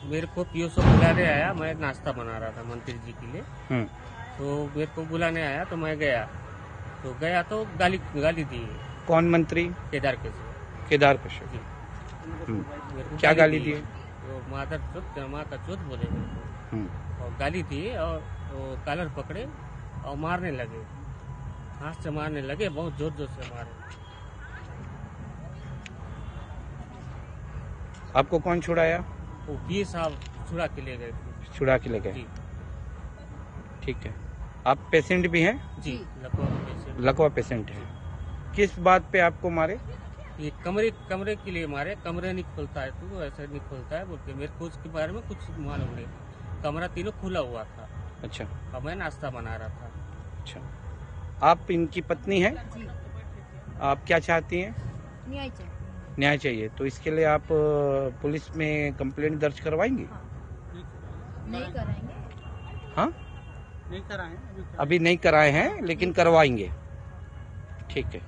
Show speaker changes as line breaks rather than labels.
मेरे को पीओ से बुलाने आया, मैं नाश्ता बना रहा था मंत्री जी के लिए। तो मेरे को बुलाने आया तो मैं गया, तो गाली दी।
कौन मंत्री?
केदार कश्यप।
केदार कश्यप
जी। मेरे को
क्या गाली दी?
वो माँ का चोट बोले मेरे को, और गाली दी, और वो कॉलर पकड़े और मारने लगे, हाथ से मारने लगे, बहुत जोर जोर से मारे।
आपको कौन छुड़ाया?
वो पीए साहब छुड़ा के ले गए थे।
छुड़ा के ले गए?
जी
ठीक है। आप पेशेंट भी हैं?
जी, लकवा पेशेंट।
लकवा पेशेंट है। किस बात पे आपको मारे?
ये कमरे के लिए मारे। कमरे नहीं खोलता है तू, ऐसे नहीं खोलता है बोल के। मेरे को उसके बारे में कुछ मालूम नहीं। कमरा तीनों खुला हुआ था।
अच्छा।
और मैं नाश्ता बना रहा था।
अच्छा, आप इनकी पत्नी हैं?
जी।
आप क्या चाहती हैं?
न्याय चाहिए।
न्याय चाहिए, तो इसके लिए आप पुलिस में कंप्लेंट दर्ज करवाएंगी?
हाँ। नहीं कराएंगे।
हाँ,
नहीं कराए,
अभी नहीं कराए हैं लेकिन करवाएंगे। ठीक है।